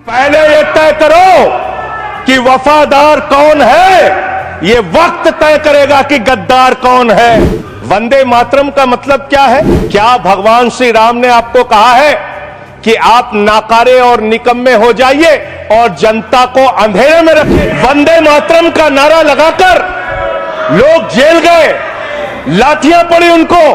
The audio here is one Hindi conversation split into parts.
पहले ये तय करो कि वफादार कौन है, ये वक्त तय करेगा कि गद्दार कौन है। वंदे मातरम का मतलब क्या है? क्या भगवान श्री राम ने आपको कहा है कि आप नाकारे और निकम्मे हो जाइए और जनता को अंधेरे में रखिए? वंदे मातरम का नारा लगाकर लोग जेल गए, लाठियां पड़ी उनको।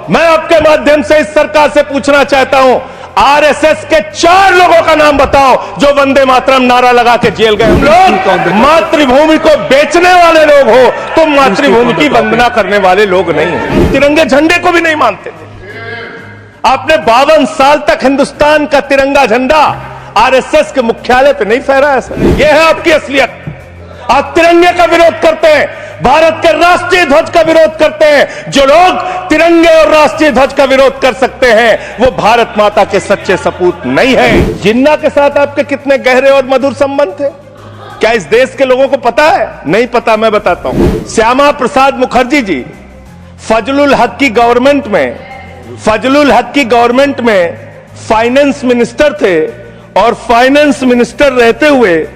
मैं आपके माध्यम से इस सरकार से पूछना चाहता हूं, आरएसएस के 4 लोगों का नाम बताओ जो वंदे मातरम नारा लगा के जेल गए। लोग मातृभूमि को बेचने वाले लोग हो, तुम मातृभूमि की वंदना करने वाले लोग नहीं हो। तिरंगे झंडे को भी नहीं मानते थे। आपने 52 साल तक हिंदुस्तान का तिरंगा झंडा आरएसएस के मुख्यालय पे नहीं फहराया सर। यह है आपकी असलियत। आप तिरंगे का विरोध करते हैं, भारत के राष्ट्रीय ध्वज का विरोध करते हैं। जो लोग तिरंगे और राष्ट्रीय ध्वज का विरोध कर सकते हैं वो भारत माता के सच्चे सपूत नहीं है। जिन्ना के साथ आपके कितने गहरे और मधुर संबंध थे, क्या इस देश के लोगों को पता है? नहीं पता, मैं बताता हूं। श्यामा प्रसाद मुखर्जी जी फजलुल हक की गवर्नमेंट में फाइनेंस मिनिस्टर थे और फाइनेंस मिनिस्टर रहते हुए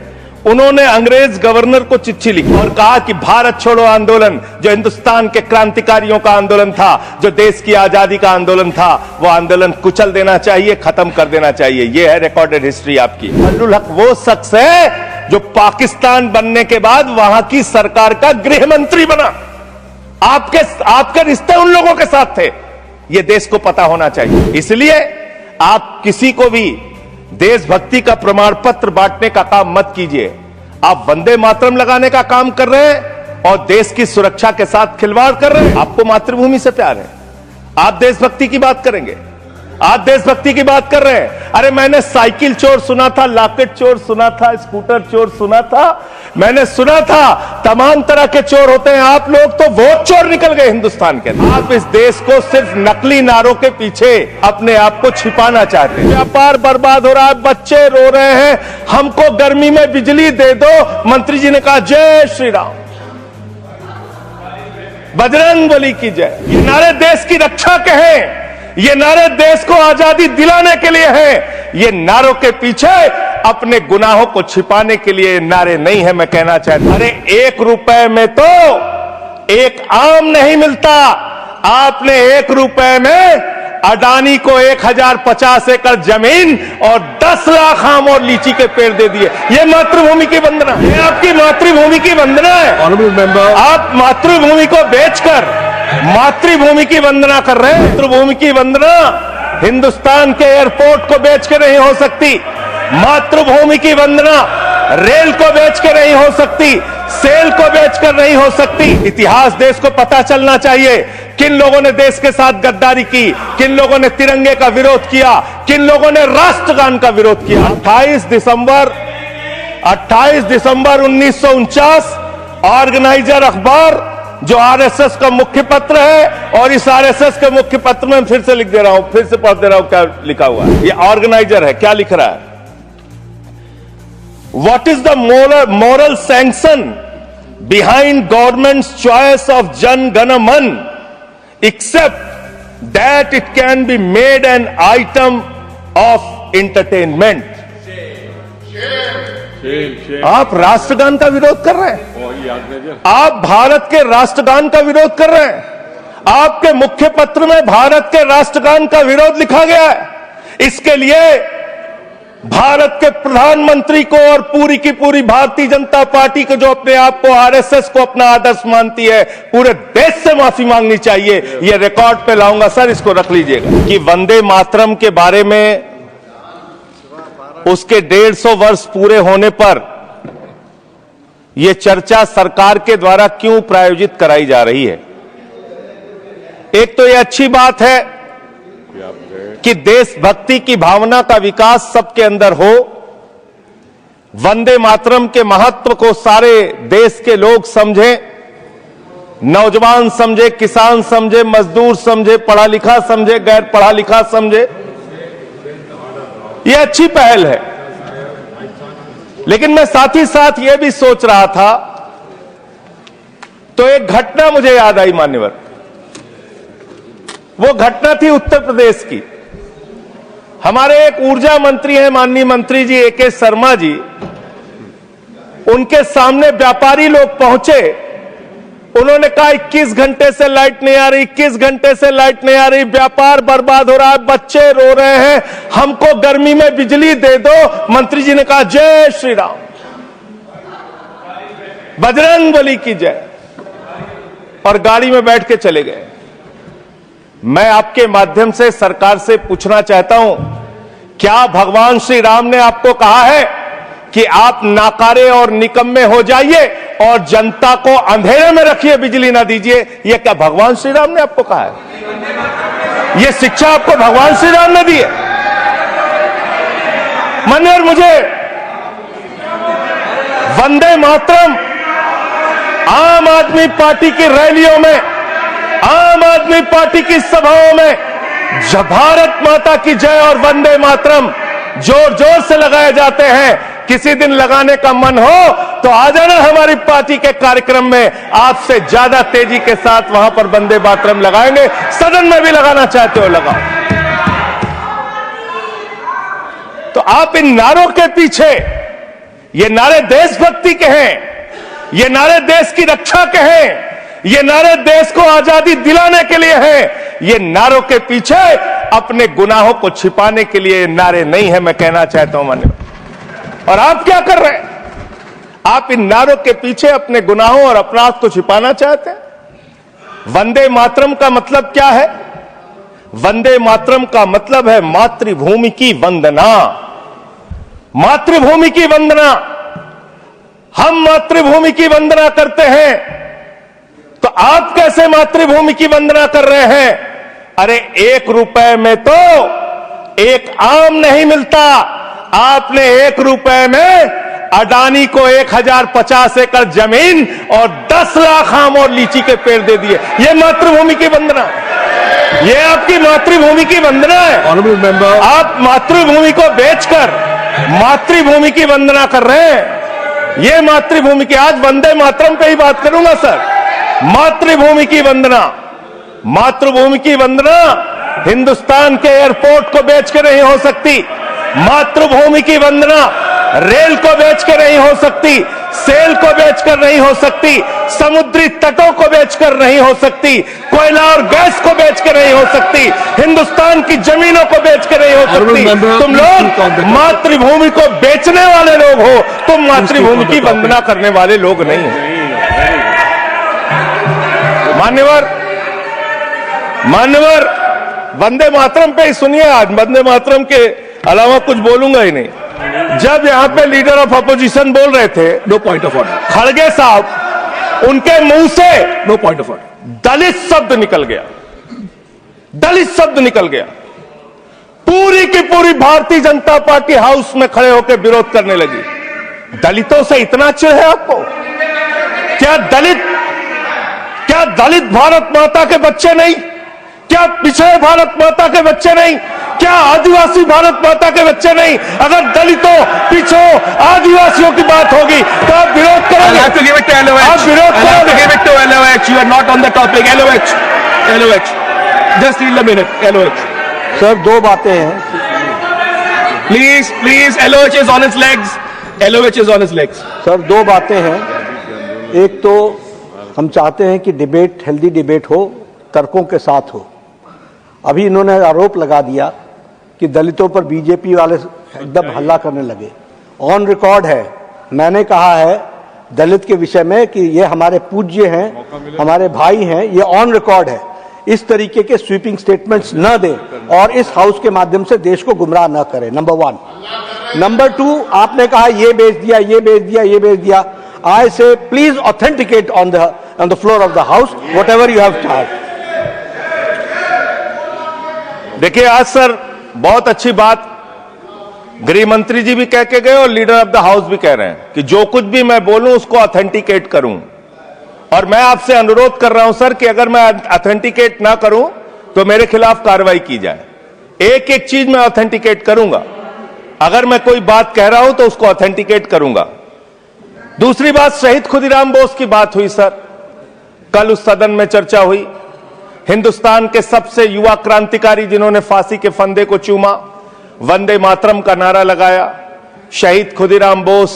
उन्होंने अंग्रेज गवर्नर को चिट्ठी लिखी और कहा कि भारत छोड़ो आंदोलन, जो हिंदुस्तान के क्रांतिकारियों का आंदोलन था, जो देश की आजादी का आंदोलन था, वो आंदोलन कुचल देना चाहिए, खत्म कर देना चाहिए। ये है रिकॉर्डेड हिस्ट्री आपकी। फजलुल हक वो शख्स है जो पाकिस्तान बनने के बाद वहां की सरकार का गृह मंत्री बना। आपके रिश्ते उन लोगों के साथ थे, ये देश को पता होना चाहिए। इसलिए आप किसी को भी देशभक्ति का प्रमाण पत्र बांटने का काम मत कीजिए। आप वंदे मातरम लगाने का काम कर रहे हैं और देश की सुरक्षा के साथ खिलवाड़ कर रहे हैं। आपको मातृभूमि से प्यार है, आप देशभक्ति की बात करेंगे, आप देशभक्ति की बात कर रहे हैं। अरे मैंने साइकिल चोर सुना था, लॉकेट चोर सुना था, स्कूटर चोर सुना था, मैंने सुना था तमाम तरह के चोर होते हैं। आप लोग तो वोट चोर निकल गए हिंदुस्तान के। आप इस देश को सिर्फ नकली नारों के पीछे अपने आप को छिपाना चाहते हैं। व्यापार बर्बाद हो रहा है, बच्चे रो रहे हैं, हमको गर्मी में बिजली दे दो। मंत्री जी ने कहा जय श्री राम, बजरंग बली की जय। ये नारे देश की रक्षा के हैं, ये नारे देश को आजादी दिलाने के लिए हैं। ये नारों के पीछे अपने गुनाहों को छिपाने के लिए नारे नहीं है। मैं कहना चाहता हूं, अरे 1 रुपए में तो एक आम नहीं मिलता। आपने 1 रुपए में अडानी को 1050 एकड़ जमीन और 10 लाख आम और लीची के पेड़ दे दिए। ये मातृभूमि की वंदना, ये आपकी मातृभूमि की वंदना है। आप मातृभूमि को बेचकर मातृभूमि की वंदना कर रहे हैं। मातृभूमि की वंदना हिंदुस्तान के एयरपोर्ट को बेच के नहीं हो सकती। मातृभूमि की वंदना रेल को बेच के नहीं हो सकती, सेल को बेचकर नहीं हो सकती। इतिहास देश को पता चलना चाहिए किन लोगों ने देश के साथ गद्दारी की, किन लोगों ने तिरंगे का विरोध किया, किन लोगों ने राष्ट्रगान का विरोध किया। 28 दिसंबर 1949 ऑर्गेनाइजर अखबार जो आरएसएस का मुख्य पत्र है, और इस आरएसएस के मुख्य पत्र में फिर से लिख दे रहा हूं, फिर से पढ़ दे रहा हूं क्या लिखा हुआ है। ये ऑर्गेनाइजर है, क्या लिख रहा है? What is the moral sanction behind government's choice of Jan Gana Man, except that it can be made an item of entertainment? आप राष्ट्रगान का विरोध कर रहे हैं, आप भारत के राष्ट्रगान का विरोध कर रहे हैं। आपके मुख्य पत्र में भारत के राष्ट्रगान का विरोध लिखा गया है। इसके लिए भारत के प्रधानमंत्री को और पूरी की पूरी भारतीय जनता पार्टी को, जो अपने आप को आरएसएस को अपना आदर्श मानती है, पूरे देश से माफी मांगनी चाहिए। यह रिकॉर्ड पे लाऊंगा सर, इसको रख लीजिएगा कि वंदे मातरम के बारे में उसके 150 वर्ष पूरे होने पर यह चर्चा सरकार के द्वारा क्यों प्रायोजित कराई जा रही है। एक तो यह अच्छी बात है कि देशभक्ति की भावना का विकास सबके अंदर हो। वंदे मातरम के महत्व को सारे देश के लोग समझें, नौजवान समझे, किसान समझे, मजदूर समझे, पढ़ा लिखा समझे, गैर पढ़ा लिखा समझे। यह अच्छी पहल है, लेकिन मैं साथ ही साथ यह भी सोच रहा था, तो एक घटना मुझे याद आई मान्यवर। वो घटना थी उत्तर प्रदेश की। हमारे एक ऊर्जा मंत्री हैं माननीय मंत्री जी AK शर्मा जी, उनके सामने व्यापारी लोग पहुंचे, उन्होंने कहा 21 घंटे से लाइट नहीं आ रही, 21 घंटे से लाइट नहीं आ रही, व्यापार बर्बाद हो रहा है, बच्चे रो रहे हैं, हमको गर्मी में बिजली दे दो। मंत्री जी ने कहा जय श्री राम, बजरंग बली की जय, और गाड़ी में बैठ के चले गए। मैं आपके माध्यम से सरकार से पूछना चाहता हूं, क्या भगवान श्री राम ने आपको कहा है कि आप नाकारे और निकम्मे हो जाइए और जनता को अंधेरे में रखिए, बिजली ना दीजिए? यह क्या भगवान श्री राम ने आपको कहा है? यह शिक्षा आपको भगवान श्री राम ने दी है? मनोहर, मुझे वंदे मातरम आम आदमी पार्टी की रैलियों में, आम आदमी पार्टी की सभाओं में भारत माता की जय और वंदे मातरम जोर जोर से लगाए जाते हैं। किसी दिन लगाने का मन हो तो आ जाना हमारी पार्टी के कार्यक्रम में, आपसे ज्यादा तेजी के साथ वहां पर वंदे मातरम लगाएंगे। सदन में भी लगाना चाहते हो लगाओ। तो आप इन नारों के पीछे, ये नारे देशभक्ति के हैं, ये नारे देश की रक्षा के हैं, ये नारे देश को आजादी दिलाने के लिए हैं। ये नारों के पीछे अपने गुनाहों को छिपाने के लिए नारे नहीं है, मैं कहना चाहता हूं मान्य। और आप क्या कर रहे हैं? आप इन नारों के पीछे अपने गुनाहों और अपराध को छिपाना चाहते हैं। वंदे मातरम का मतलब क्या है? वंदे मातरम का मतलब है मातृभूमि की वंदना। मातृभूमि की वंदना, हम मातृभूमि की वंदना करते हैं, तो आप कैसे मातृभूमि की वंदना कर रहे हैं? अरे 1 रुपए में तो एक आम नहीं मिलता। आपने 1 रुपए में अडानी को 1050 एकड़ जमीन और 10 लाख आम और लीची के पेड़ दे दिए। ये मातृभूमि की वंदना, ये आपकी मातृभूमि की वंदना है। ऑनरेबल मेंबर, आप मातृभूमि को बेचकर मातृभूमि की वंदना कर रहे हैं। ये मातृभूमि की, आज वंदे मातरम पे ही बात करूंगा सर। मातृभूमि की वंदना, मातृभूमि की वंदना हिंदुस्तान के एयरपोर्ट को बेच के नहीं हो सकती। मातृभूमि की वंदना रेल को बेच के नहीं हो सकती, सेल को बेचकर नहीं हो सकती, समुद्री तटों को बेचकर नहीं हो सकती, कोयला और गैस को बेच के नहीं हो सकती, हिंदुस्तान की जमीनों को बेच के नहीं हो सकती। तुम लोग मातृभूमि को बेचने वाले लोग हो, तुम मातृभूमि की वंदना करने वाले लोग नहीं हो। मान्यवर, वंदे मातरम पे ही सुनिए। आज वंदे मातरम के अलावा कुछ बोलूंगा ही नहीं। जब यहां पे लीडर ऑफ अपोजिशन बोल रहे थे, नो पॉइंट ऑफ ऑर्डर, खड़गे साहब, उनके मुंह से नो पॉइंट ऑफ ऑर्डर, दलित शब्द निकल गया। दलित शब्द निकल गया। पूरी की पूरी भारतीय जनता पार्टी हाउस में खड़े होकर विरोध करने लगी। दलितों से इतना चिढ़ है आपको? क्या दलित भारत माता के बच्चे नहीं? क्या पिछड़े भारत माता के बच्चे नहीं? क्या आदिवासी भारत माता के बच्चे नहीं? अगर दलितों, पिछड़ों, आदिवासियों की बात होगी तो आप विरोध करोगे? आप विरोध करोगे? You are not on the topic. LOH. Just need a minute. LOH. Sir, 2 बातें हैं। Please. LOH is on its legs. LOH is on its legs. Sir, 2 बातें हैं। एक तो हम चाहते हैं कि डिबेट, हेल्दी डिबेट हो, तर्कों के साथ हो। अभी इन्होंने आरोप लगा दिया कि दलितों पर बीजेपी वाले एकदम हल्ला करने लगे। ऑन रिकॉर्ड है, मैंने कहा है दलित के विषय में कि ये हमारे पूज्य हैं, हमारे भाई हैं। ये ऑन रिकॉर्ड है। इस तरीके के स्वीपिंग स्टेटमेंट्स न दें और इस हाउस के माध्यम से देश को गुमराह न करें, नंबर 1। नंबर 2, आपने कहा ये बेच दिया, ये बेच दिया, ये बेच दिया। I say please authenticate on the floor of the house whatever you have charged. देखिए, आज सर बहुत अच्छी बात गृह मंत्री जी भी कह के गए और लीडर ऑफ द हाउस भी कह रहे हैं कि जो कुछ भी मैं बोलूं उसको ऑथेंटिकेट करूं। और मैं आपसे अनुरोध कर रहा हूं सर कि अगर मैं ऑथेंटिकेट ना करूं तो मेरे खिलाफ कार्रवाई की जाए। एक एक चीज मैं ऑथेंटिकेट करूंगा। अगर मैं कोई बात कह रहा हूं तो उसको ऑथेंटिकेट करूंगा। दूसरी बात, शहीद खुदीराम बोस की बात हुई सर, कल उस सदन में चर्चा हुई। हिंदुस्तान के सबसे युवा क्रांतिकारी जिन्होंने फांसी के फंदे को चूमा, वंदे मातरम का नारा लगाया। शहीद खुदीराम बोस,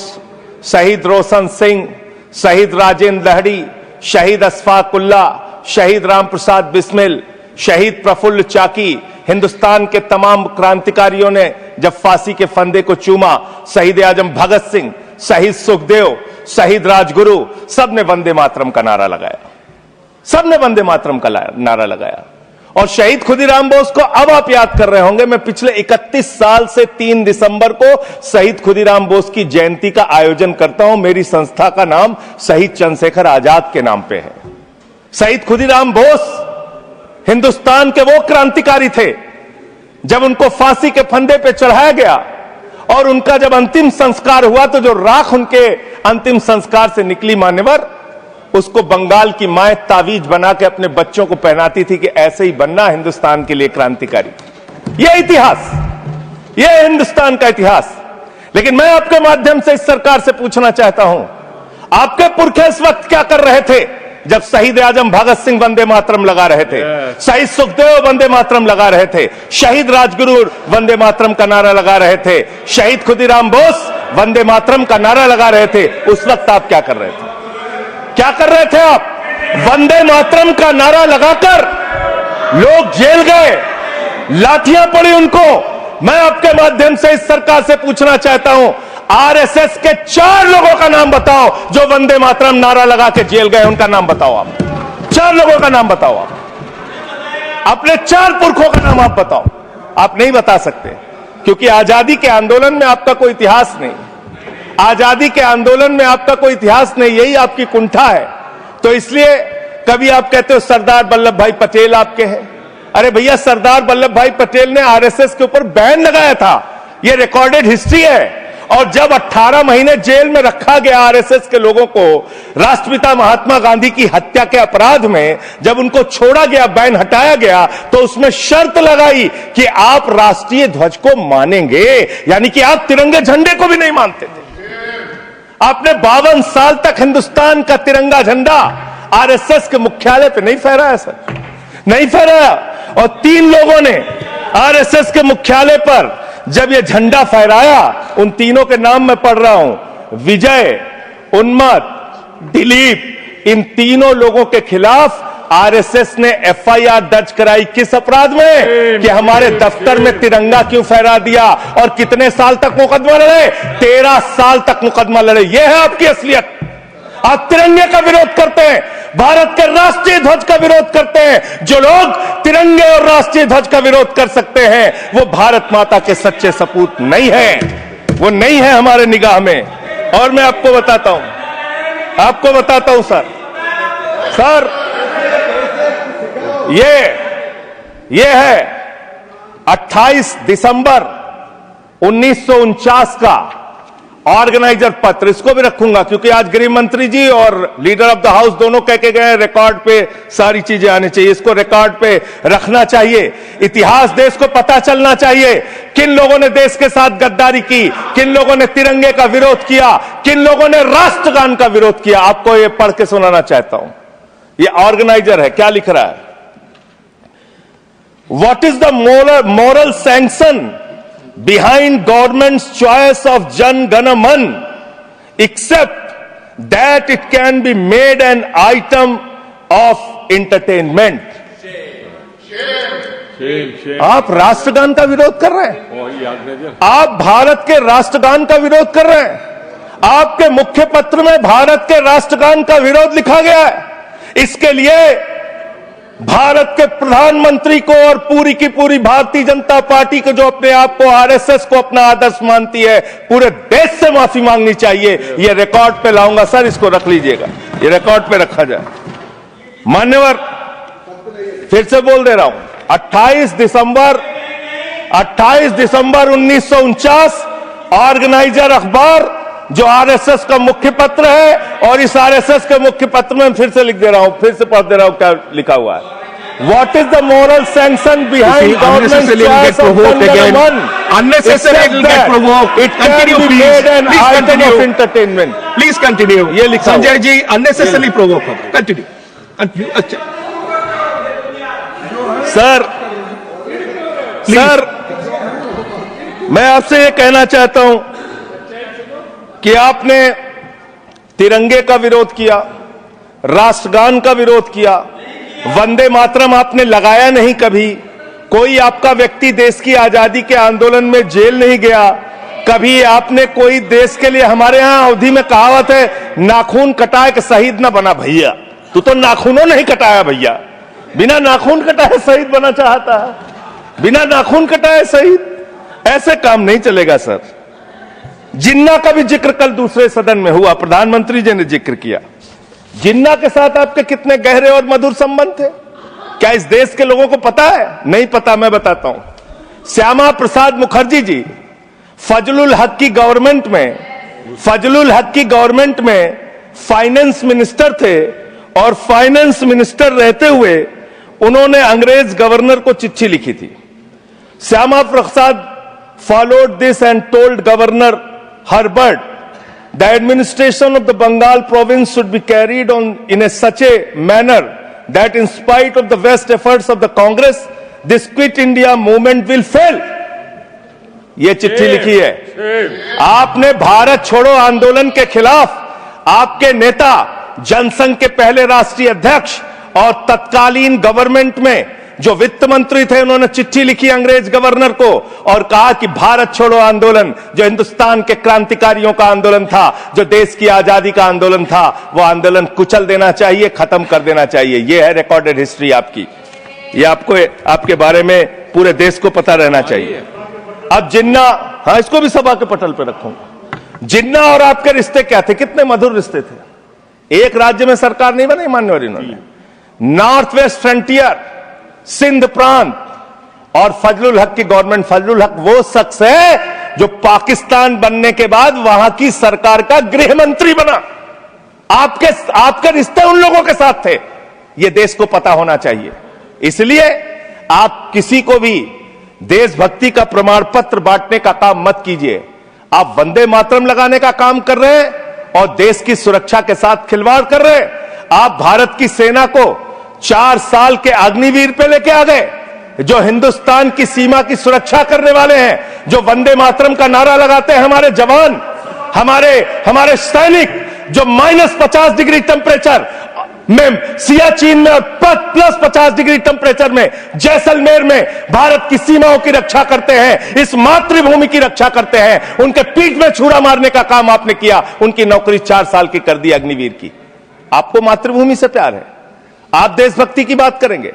शहीद रोशन सिंह, शहीद राजेंद्र लहड़ी, शहीद अशफाक उल्ला, शहीद राम प्रसाद बिस्मिल, शहीद प्रफुल्ल चाकी, हिंदुस्तान के तमाम क्रांतिकारियों ने जब फांसी के फंदे को चूमा, शहीद आजम भगत सिंह, शहीद सुखदेव, शहीद राजगुरु, सबने वंदे मातरम का नारा लगाया, सबने वंदे मातरम का नारा लगाया। और शहीद खुदीराम बोस को अब आप याद कर रहे होंगे, मैं पिछले 31 साल से 3 दिसंबर को शहीद खुदीराम बोस की जयंती का आयोजन करता हूं। मेरी संस्था का नाम शहीद चंद्रशेखर आजाद के नाम पे है। शहीद खुदीराम बोस हिंदुस्तान के वो क्रांतिकारी थे, जब उनको फांसी के फंदे पे चढ़ाया गया और उनका जब अंतिम संस्कार हुआ तो जो राख उनके अंतिम संस्कार से निकली मान्यवर, उसको बंगाल की मां तावीज बना के अपने बच्चों को पहनाती थी कि ऐसे ही बनना हिंदुस्तान के लिए क्रांतिकारी। यह इतिहास, यह हिंदुस्तान का इतिहास। लेकिन मैं आपके माध्यम से इस सरकार से पूछना चाहता हूं, आपके पुरखे इस वक्त क्या कर रहे थे जब शहीद आजम भगत सिंह वंदे मातरम लगा रहे थे, शहीद सुखदेव वंदे मातरम लगा रहे थे, शहीद राजगुरु वंदे मातरम का नारा लगा रहे थे, शहीद खुदीराम बोस वंदे मातरम का नारा लगा रहे थे। उस वक्त आप क्या कर रहे थे? क्या कर रहे थे आप? वंदे मातरम का नारा लगाकर लोग जेल गए, लाठियां पड़ी उनको। मैं आपके माध्यम से इस सरकार से पूछना चाहता हूं, आरएसएस के 4 लोगों का नाम बताओ जो वंदे मातरम नारा लगा के जेल गए, उनका नाम बताओ आप। 4 लोगों का नाम बताओ आप, अपने 4 पुरखों का नाम आप बताओ। आप नहीं बता सकते क्योंकि आजादी के आंदोलन में आपका कोई इतिहास नहीं, आजादी के आंदोलन में आपका कोई इतिहास नहीं, यही आपकी कुंठा है। तो इसलिए कभी आप कहते हो सरदार वल्लभ भाई पटेल आपके हैं। अरे भैया, सरदार वल्लभ भाई पटेल ने आरएसएस के ऊपर बैन लगाया था, यह रिकॉर्डेड हिस्ट्री है। और जब 18 महीने जेल में रखा गया आरएसएस के लोगों को राष्ट्रपिता महात्मा गांधी की हत्या के अपराध में, जब उनको छोड़ा गया, बैन हटाया गया, तो उसमें शर्त लगाई कि आप राष्ट्रीय ध्वज को मानेंगे, यानी कि आप तिरंगे झंडे को भी नहीं मानते थे। आपने 52 साल तक हिंदुस्तान का तिरंगा झंडा आरएसएस के मुख्यालय पे नहीं फहराया सर, नहीं फहराया। और 3 लोगों ने आरएसएस के मुख्यालय पर जब ये झंडा फहराया, उन तीनों के नाम मैं पढ़ रहा हूं, विजय, उन्मत, दिलीप, इन तीनों लोगों के खिलाफ आरएसएस ने एफआईआर दर्ज कराई। किस अपराध में? कि हमारे दफ्तर में तिरंगा क्यों फहरा दिया। और कितने साल तक मुकदमा लड़े? 13 साल तक मुकदमा लड़े। यह है आपकी असलियत। आप तिरंगे का विरोध करते हैं, भारत के राष्ट्रीय ध्वज का विरोध करते हैं। जो लोग तिरंगे और राष्ट्रीय ध्वज का विरोध कर सकते हैं, वो भारत माता के सच्चे सपूत नहीं है, वो नहीं है हमारे निगाह में। और मैं आपको बताता हूं सर, ये है 28 दिसंबर 1949 का ऑर्गेनाइजर पत्र। इसको भी रखूंगा क्योंकि आज गृह मंत्री जी और लीडर ऑफ द हाउस दोनों कह के गए रिकॉर्ड पे सारी चीजें आनी चाहिए, इसको रिकॉर्ड पे रखना चाहिए। इतिहास देश को पता चलना चाहिए, किन लोगों ने देश के साथ गद्दारी की, किन लोगों ने तिरंगे का विरोध किया, किन लोगों ने राष्ट्रगान का विरोध किया। आपको ये पढ़ के सुनाना चाहता हूं, ये ऑर्गेनाइजर है, क्या लिख रहा है। What is the moral sanction behind government's choice of Jan Gana Man, except that it can be made an item of entertainment? आप राष्ट्रगान का विरोध कर रहे हैं, आप भारत के राष्ट्रगान का विरोध कर रहे हैं। आपके मुख्य पत्र में भारत के राष्ट्रगान का विरोध लिखा गया है। इसके लिए भारत के प्रधानमंत्री को और पूरी की पूरी भारतीय जनता पार्टी को, जो अपने आप को आरएसएस को अपना आदर्श मानती है, पूरे देश से माफी मांगनी चाहिए। यह रिकॉर्ड पे लाऊंगा सर, इसको रख लीजिएगा, ये रिकॉर्ड पे रखा जाए। मान्यवर, फिर से बोल दे रहा हूं, 28 दिसंबर 1949 ऑर्गेनाइजर अखबार, जो आरएसएस का मुख्य पत्र है, और इस आरएसएस के मुख्य पत्र में फिर से लिख दे रहा हूं, फिर से पढ़ दे रहा हूं क्या लिखा हुआ है। What is the moral sanction behind government's choice of Jan Gana Man? Unnecessarily get provoked. It can be made an item of entertainment. Please continue. ये लिखा हुआ है। Sanjay ji unnecessarily provoke. Continue. अच्छा सर, मैं आपसे ये कहना चाहता हूं कि आपने तिरंगे का विरोध किया, राष्ट्रगान का विरोध किया, वंदे मातरम आपने लगाया नहीं कभी, कोई आपका व्यक्ति देश की आजादी के आंदोलन में जेल नहीं गया, कभी आपने कोई देश के लिए, हमारे यहां अवधि में कहावत है, नाखून कटाए के शहीद न बना भैया। तू तो नाखूनों नहीं कटाया भैया, बिना नाखून कटाए शहीद बना चाहता है, बिना नाखून कटाए शहीद। ऐसे काम नहीं चलेगा सर। जिन्ना का भी जिक्र कल दूसरे सदन में हुआ, प्रधानमंत्री जी ने जिक्र किया। जिन्ना के साथ आपके कितने गहरे और मधुर संबंध थे, क्या इस देश के लोगों को पता है? नहीं पता, मैं बताता हूं। श्यामा प्रसाद मुखर्जी जी फजलुल हक की गवर्नमेंट में फाइनेंस मिनिस्टर थे, और फाइनेंस मिनिस्टर रहते हुए उन्होंने अंग्रेज गवर्नर को चिट्ठी लिखी थी। Shyama Prasad followed this and told Governor Herbert, the administration of the Bengal province should be carried on in such a manner that in spite of the best efforts of the Congress, this Quit India movement will fail. ये चिट्ठी लिखी है। आपने भारत छोड़ो आंदोलन के खिलाफ आपके नेता, जनसंघ के पहले राष्ट्रीय अध्यक्ष और तत्कालीन गवर्नमेंट में जो वित्त मंत्री थे, उन्होंने चिट्ठी लिखी अंग्रेज गवर्नर को और कहा कि भारत छोड़ो आंदोलन, जो हिंदुस्तान के क्रांतिकारियों का आंदोलन था, जो देश की आजादी का आंदोलन था, वो आंदोलन कुचल देना चाहिए, खत्म कर देना चाहिए। ये है रिकॉर्डेड हिस्ट्री आपकी, ये आपको, आपके बारे में पूरे देश को पता रहना चाहिए। अब जिन्ना, हाँ, इसको भी सभा के पटल पर रखूंगा। जिन्ना और आपके रिश्ते क्या थे? कितने मधुर रिश्ते थे। एक राज्य में सरकार नहीं बनाई मान्यवर इन्होंने, नॉर्थ वेस्ट फ्रंटियर, सिंध प्रांत और फजलुल हक की गवर्नमेंट। फजलुल हक वो शख्स है जो पाकिस्तान बनने के बाद वहां की सरकार का गृह मंत्री बना। आपके रिश्ते उन लोगों के साथ थे, ये देश को पता होना चाहिए। इसलिए आप किसी को भी देशभक्ति का प्रमाण पत्र बांटने का काम मत कीजिए। आप वंदे मातरम लगाने का काम कर रहे हैं और देश की सुरक्षा के साथ खिलवाड़ कर रहे हैं। आप भारत की सेना को 4 साल के अग्निवीर पे लेके आ गए, जो हिंदुस्तान की सीमा की सुरक्षा करने वाले हैं, जो वंदे मातरम का नारा लगाते हैं हमारे जवान, हमारे सैनिक, जो -50 डिग्री टेम्परेचर में सियाचिन में और +50 डिग्री टेम्परेचर में जैसलमेर में भारत की सीमाओं की रक्षा करते हैं, इस मातृभूमि की रक्षा करते हैं। उनके पीठ में छुरा मारने का काम आपने किया, उनकी नौकरी 4 साल की कर दी अग्निवीर की। आपको मातृभूमि से प्यार है, आप देशभक्ति की बात करेंगे,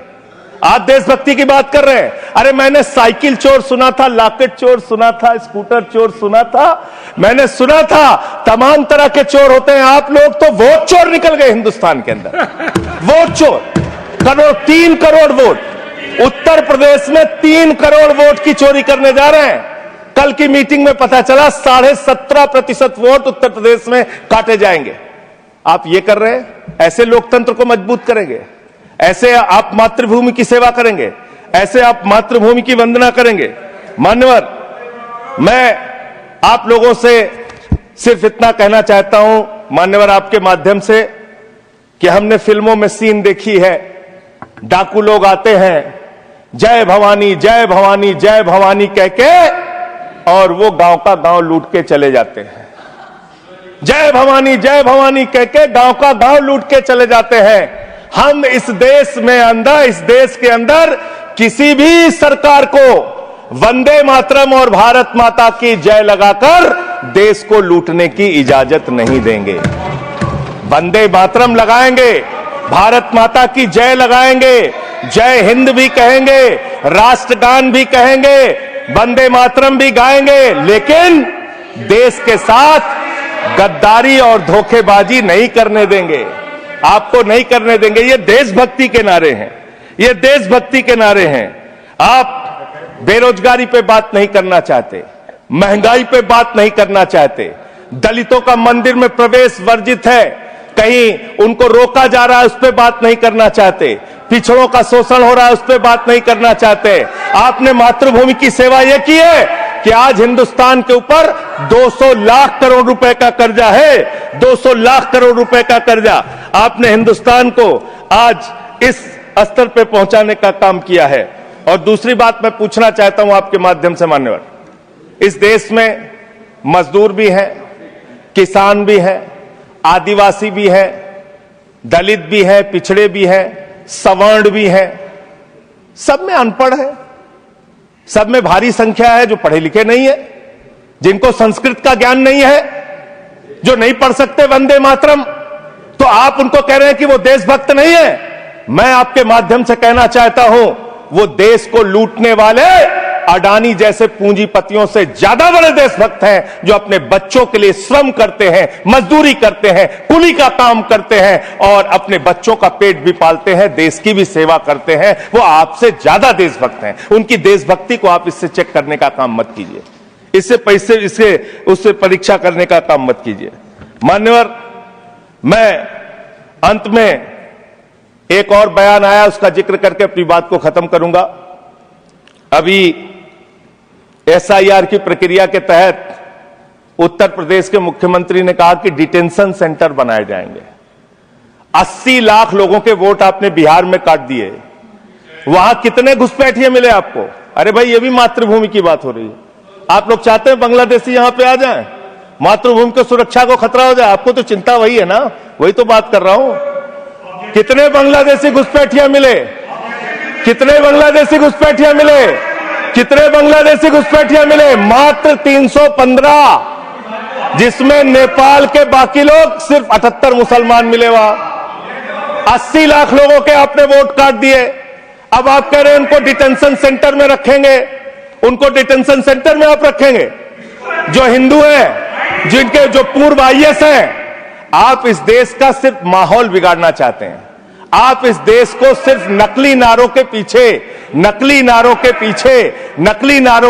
आप देशभक्ति की बात कर रहे हैं। अरे मैंने साइकिल चोर सुना था, लॉकेट चोर सुना था, स्कूटर चोर सुना था, मैंने सुना था तमाम तरह के चोर होते हैं। आप लोग तो वोट चोर निकल गए हिंदुस्तान के अंदर। वोट चोर, 3 करोड़ वोट उत्तर प्रदेश में 3 करोड़ वोट की चोरी करने जा रहे हैं। कल की मीटिंग में पता चला 17.5% वोट उत्तर प्रदेश में काटे जाएंगे। आप ये कर रहे हैं, ऐसे लोकतंत्र को मजबूत करेंगे? ऐसे आप मातृभूमि की सेवा करेंगे? ऐसे आप मातृभूमि की वंदना करेंगे? मान्यवर, मैं आप लोगों से सिर्फ इतना कहना चाहता हूं मान्यवर, आपके माध्यम से, कि हमने फिल्मों में सीन देखी है, डाकू लोग आते हैं, जय भवानी जय भवानी जय भवानी कह के, और वो गांव का गांव लूट के चले जाते हैं। जय भवानी कह के गांव का गांव लूट के चले जाते हैं। हम इस देश के अंदर किसी भी सरकार को वंदे मातरम और भारत माता की जय लगाकर देश को लूटने की इजाजत नहीं देंगे। वंदे मातरम लगाएंगे, भारत माता की जय लगाएंगे, जय हिंद भी कहेंगे, राष्ट्रगान भी कहेंगे, वंदे मातरम भी गाएंगे, लेकिन देश के साथ गद्दारी और धोखेबाजी नहीं करने देंगे। आपको नहीं करने देंगे। ये देशभक्ति के नारे हैं, ये देशभक्ति के नारे हैं। आप बेरोजगारी पे बात नहीं करना चाहते, महंगाई पे बात नहीं करना चाहते, दलितों का मंदिर में प्रवेश वर्जित है, कहीं उनको रोका जा रहा है, उस पर बात नहीं करना चाहते, पिछड़ों का शोषण हो रहा है, उस पर बात नहीं करना चाहते। आपने मातृभूमि की सेवा यह की है कि आज हिंदुस्तान के ऊपर 200 लाख करोड़ रुपए का कर्जा है, 200 लाख करोड़ रुपए का कर्जा। आपने हिंदुस्तान को आज इस स्तर पे पहुंचाने का काम किया है। और दूसरी बात मैं पूछना चाहता हूं आपके माध्यम से मान्यवर, इस देश में मजदूर भी है, किसान भी है, आदिवासी भी है, दलित भी है, पिछड़े भी है, सवर्ण भी है, सब में अनपढ़ है, सब में भारी संख्या है जो पढ़े लिखे नहीं है, जिनको संस्कृत का ज्ञान नहीं है, जो नहीं पढ़ सकते वंदे मातरम। तो आप उनको कह रहे हैं कि वो देशभक्त नहीं है। मैं आपके माध्यम से कहना चाहता हूं, वो देश को लूटने वाले अडानी जैसे पूंजीपतियों से ज्यादा बड़े देशभक्त हैं, जो अपने बच्चों के लिए श्रम करते हैं, मजदूरी करते हैं, कुली का काम करते हैं और अपने बच्चों का पेट भी पालते हैं, देश की भी सेवा करते हैं। वो आपसे ज्यादा देशभक्त हैं। उनकी देशभक्ति को आप इससे चेक करने का काम मत कीजिए, इससे पैसे उससे परीक्षा करने का काम मत कीजिए। मान्यवर, मैं अंत में एक और बयान आया, उसका जिक्र करके अपनी बात को खत्म करूंगा। अभी एसआईआर की प्रक्रिया के तहत उत्तर प्रदेश के मुख्यमंत्री ने कहा कि डिटेंशन सेंटर बनाए जाएंगे। 80 लाख लोगों के वोट आपने बिहार में काट दिए, वहां कितने घुसपैठिए मिले आपको? अरे भाई, ये भी मातृभूमि की बात हो रही है। आप लोग चाहते हैं बांग्लादेशी यहां पे आ जाएं, मातृभूमि की सुरक्षा को खतरा हो जाए? आपको तो चिंता वही है ना, वही तो बात कर रहा हूं। कितने बांग्लादेशी घुसपैठिया मिले? कितने बांग्लादेशी घुसपैठिया मिले? कितने बांग्लादेशी घुसपैठिया मिले? मात्र 315, जिसमें नेपाल के बाकी लोग सिर्फ 78 मुसलमान मिले। वहां 80 लाख लोगों के आपने वोट काट दिए। अब आप कह रहे हैं उनको डिटेंशन सेंटर में रखेंगे। उनको डिटेंशन सेंटर में आप रखेंगे जो हिंदू हैं, जिनके जो पूर्व आईएएस हैं। आप इस देश का सिर्फ माहौल बिगाड़ना चाहते हैं। आप इस देश को सिर्फ नकली नारों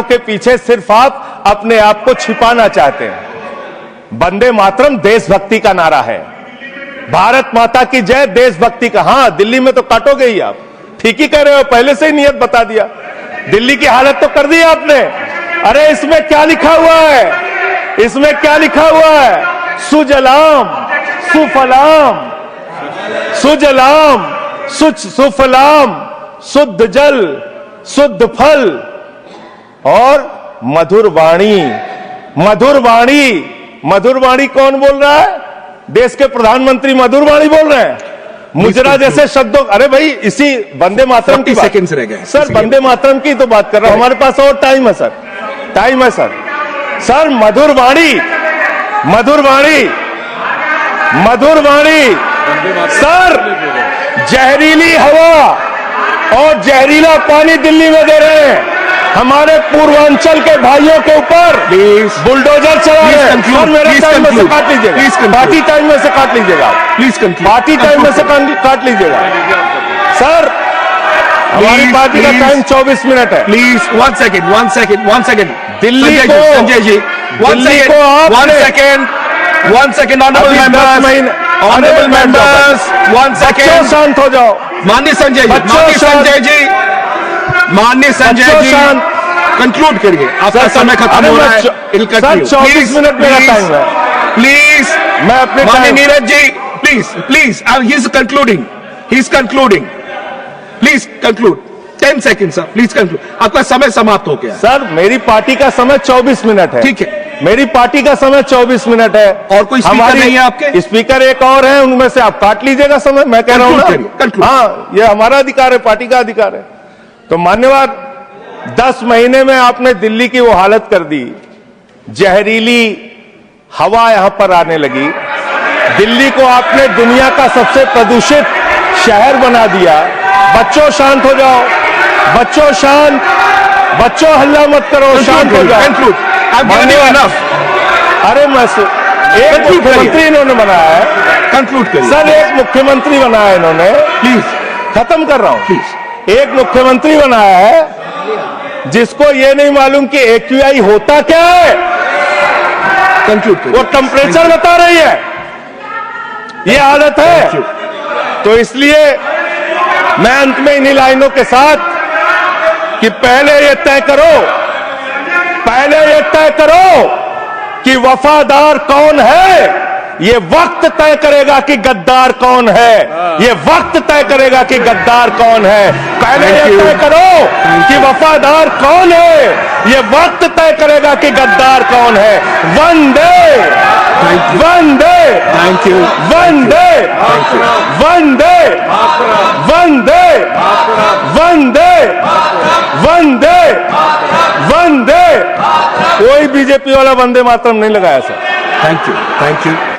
के पीछे सिर्फ आप अपने आप को छिपाना चाहते हैं। वंदे मातरम देशभक्ति का नारा है, भारत माता की जय देशभक्ति का। हां, दिल्ली में तो काटोगे ही आप, ठीक ही कह रहे हो, पहले से ही नियत बता दिया। दिल्ली की हालत तो कर दी आपने। अरे इसमें क्या लिखा हुआ है? इसमें क्या लिखा हुआ है? सुजलाम सुफलाम, सुजलाम सुफलाम, शुद्ध जल शुद्ध फल और मधुर वाणी। मधुर वाणी, मधुर वाणी कौन बोल रहा है? देश के प्रधानमंत्री मधुर वाणी बोल रहे हैं। मुजरा जैसे शब्दों, अरे भाई, इसी वंदे मातरम की सेकंड्स रह गए सर, वंदे मातरम की तो बात कर रहा हूं। हमारे पास और टाइम है सर, टाइम है सर। सर, मधुर वाणी, मधुर वाणी, मधुर वाणी। सर, जहरीली हवा और जहरीला पानी दिल्ली में दे रहे हैं। हमारे पूर्वांचल के भाइयों के ऊपर बुलडोजर चला रहे हैं। सर, मेरे टाइम में से काट लीजिएगा, पार्टी टाइम में से काट लीजिएगा, प्लीज पार्टी टाइम में से काट लीजिएगा। सर, हमारी पार्टी का टाइम 24 मिनट है। Please, one second. दिल्ली को, संजय जी, दिल्ली को आप one second honourable members, one second, शांत हो जाओ। माननीय संजय जी, कंक्लूड करिए, आपका समय खत्म हो रहा है। 24 मिनट मेरा टाइम है। प्लीज, मैं अपने माननीय Neeraj ji, please, he is concluding, please conclude. 10 second sir, please conclude. आपका समय समाप्त हो गया। सर, मेरी पार्टी का समय 24 मिनट है। ठीक है, मेरी पार्टी का समय 24 मिनट है। और कोई स्पीकर नहीं है आपके? स्पीकर एक और है, उनमें से आप काट लीजिएगा समय। मैं कह रहा हूं ना, हाँ, ये हमारा अधिकार है, पार्टी का अधिकार है। तो मान्यवर, 10 महीने में आपने दिल्ली की वो हालत कर दी। जहरीली हवा यहां पर आने लगी। दिल्ली को आपने दुनिया का सबसे प्रदूषित शहर बना दिया। बच्चों, शांत हो जाओ। बच्चों, शांत। बच्चों, हल्ला मत करो, शांत हो जाओ। अरे मैं एक मुख्यमंत्री इन्होंने बनाया है, कंक्लूड करिए सर। एक मुख्यमंत्री बनाया इन्होंने, प्लीज। खत्म कर रहा हूं, प्लीज। एक मुख्यमंत्री बनाया है जिसको ये नहीं मालूम कि AQI होता क्या है। कंक्लूड करिए। वो टेम्परेचर बता रही है। ये आदत है। तो इसलिए मैं अंत में इन्हीं लाइनों के साथ कि पहले ये तय करो कि वफादार कौन है ये वक्त तय करेगा कि गद्दार कौन है। ये वक्त तय करेगा कि गद्दार कौन है। पहले ये तय करो कि वफादार कौन है। ये वक्त तय करेगा कि गद्दार कौन है। वंदे वंदे वंदे वंदे वंदे वंदे वंदे वंदे। कोई बीजेपी वाला वंदे मातरम नहीं लगाया सर। Thank you